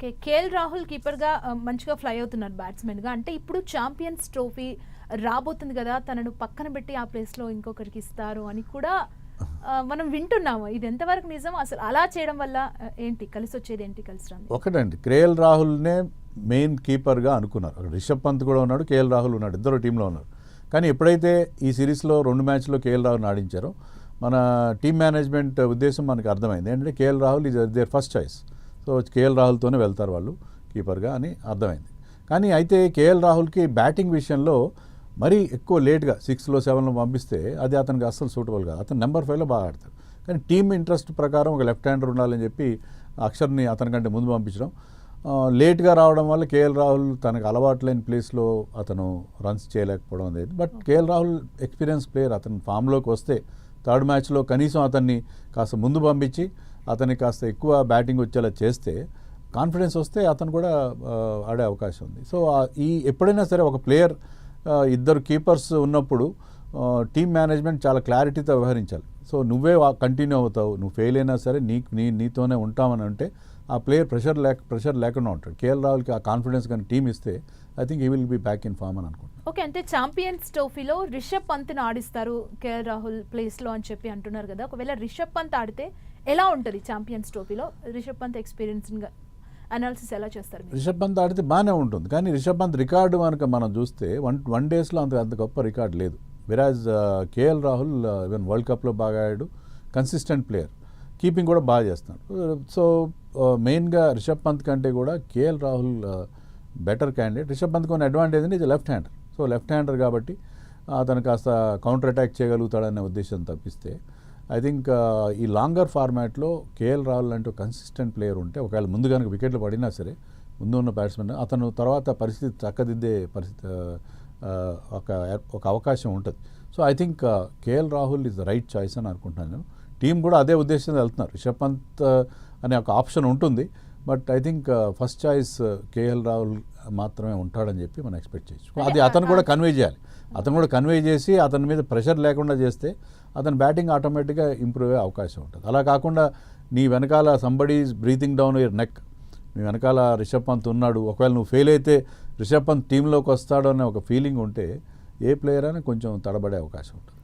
Okay. KL Rahul కీపర్‌గా మంచిగా fly అవుతున్నారు బ్యాట్స్‌మెన్‌గా. అంటే ఇప్పుడు ఛాంపియన్స్ ట్రోఫీ రాబోతుంది గదా! తనను పక్కన పెట్టి ఆ ప్లేస్‌లో ఇంకొకరికి ఇస్తారు అని కూడా మనం వింటున్నాము. ఇది ఎంతవరకు నిజం? అసలు అలా చేయడం వల్ల ఏంటి కలిసొచ్చేది ఏంటి? కలిసి రానిది? ఒకటండి, కేఎల్ రాహుల్నే మెయిన్ కీపర్గా అనుకున్నారు. అక్కడ రిషబ్ పంత్ కూడా ఉన్నాడు, కేఎల్ రాహుల్ ఉన్నాడు, ఇద్దరు టీంలో ఉన్నారు. కానీ ఎప్పుడైతే ఈ సిరీస్లో 2 మ్యాచ్లో కేఎల్ రాహుల్ ఆడించారో మన టీమ్ మేనేజ్మెంట్ ఉద్దేశం మనకు అర్థమైంది. ఏంటంటే KL Rahul is their first choice. So KL రాహుల్తోనే వెళ్తారు వాళ్ళు కీపర్గా అని అర్థమైంది. కానీ అయితే కేఎల్ రాహుల్కి బ్యాటింగ్ విషయంలో మరీ ఎక్కువ లేట్గా 6లో 7లో పంపిస్తే అది అతనికి అస్సలు సూటబుల్ కాదు. అతను నెంబర్ 5లో బాగా ఆడతాడు. కానీ టీమ్ ఇంట్రెస్ట్ ప్రకారం ఒక లెఫ్ట్ హ్యాండర్ ఉండాలని చెప్పి అక్షర్ని అతనికంటే ముందు పంపించడం, లేట్గా రావడం వల్ల కేఎల్ రాహుల్ తనకు అలవాటు లేని ప్లేస్లో అతను రన్స్ చేయలేకపోవడం అనేది. But KL Rahul experience player. అతను ఫామ్లోకి వస్తే థర్డ్ మ్యాచ్లో కనీసం అతన్ని కాస్త ముందు పంపించి అతనికి కాస్త ఎక్కువ బ్యాటింగ్ వచ్చేలా చేస్తే, కాన్ఫిడెన్స్ వస్తే అతను కూడా ఆడే అవకాశం ఉంది. సో ఈ ఎప్పుడైనా సరే ఒక ప్లేయర్ ఇద్దరు కీపర్స్ ఉన్నప్పుడు టీమ్ మేనేజ్మెంట్ చాలా క్లారిటీతో వ్యవహరించాలి. సో నువ్వే కంటిన్యూ అవుతావు, నువ్వు ఫెయిల్ అయినా సరే నీతోనే ఉంటామని అంటే ఆ ప్లేయర్ ప్రెషర్ లేకుండా ఉంటాడు. కేఎల్ రాహుల్కి ఆ కాన్ఫిడెన్స్ కానీ టీమ్ ఇస్తే I think he will be back in form అని అనుకుంటున్నాను. ఓకే. అంటే ఛాంపియన్స్ ట్రోఫీలో రిషబ్ పంత్ని ఆడిస్తారు కేఎల్ రాహుల్ ప్లేస్లో అని చెప్పి అంటున్నారు కదా. ఒకవేళ రిషబ్ పంత్ ఆడితే ఎలా ఉంటుంది ఛాంపియన్స్ ట్రోఫీలో? రిషబ్ పంత్ ఎక్స్పీరియన్స్గా అనాలిసిస్ ఎలా చేస్తారు? రిషబ్ పంత్ ఆడితే బాగానే ఉంటుంది. కానీ రిషబ్ పంత్ రికార్డు కనుక మనం చూస్తే వన్ డేస్లో అంత గొప్ప రికార్డు లేదు. వెరాజ్ కేఎల్ రాహుల్ ఈవెన్ వరల్డ్ కప్లో బాగా ఆడాడు, కన్సిస్టెంట్ ప్లేయర్, కీపింగ్ కూడా బాగా చేస్తున్నాడు. సో మెయిన్గా రిషబ్ పంత్ కంటే కూడా KL Rahul better candidate. Rishabh Pant కొన్ని అడ్వాంటేజ్ అంటే ఇది left hander. So left hander కాబట్టి అతను కాస్త కౌంటర్ అటాక్ చేయగలుగుతాడనే ఉద్దేశం తప్పిస్తే ఐ థింక్ ఈ లాంగర్ ఫార్మాట్లో కేఎల్ రాహుల్ అంటే కన్సిస్టెంట్ ప్లేయర్ ఉంటే, ఒకవేళ ముందు కనుక వికెట్లు పడినా సరే ముందు ఉన్న బ్యాట్స్మెన్ అతను తర్వాత పరిస్థితి చక్కదిద్దే పరిస్థితి ఒక అవకాశం ఉంటుంది. So I think KL Rahul is the right choice అని అనుకుంటున్నాను నేను. టీం కూడా అదే ఉద్దేశంతో వెళ్తున్నారు. రిషబ్ పంత్ అనే ఒక ఆప్షన్ ఉంటుంది, but I think first choice KL Rahul మాత్రమే ఉంటాడని చెప్పి మనం ఎక్స్పెక్ట్ చేయొచ్చు. అది అతను కూడా కన్వే చేయాలి. అతను కూడా కన్వే చేసి అతని మీద ప్రెషర్ లేకుండా చేస్తే అతని బ్యాటింగ్ ఆటోమేటిక్గా ఇంప్రూవ్ అయ్యే అవకాశం ఉంటుంది. అలా కాకుండా నీ వెనకాల somebody is breathing down your neck, నీ వెనకాల రిషబ్ పంత్ ఉన్నాడు, ఒకవేళ నువ్వు ఫెయిల్ అయితే రిషబ్ పంత్ టీంలోకి వస్తాడు అనే ఒక ఫీలింగ్ ఉంటే ఏ ప్లేయర్ అయినా కొంచెం తడబడే అవకాశం ఉంటుంది.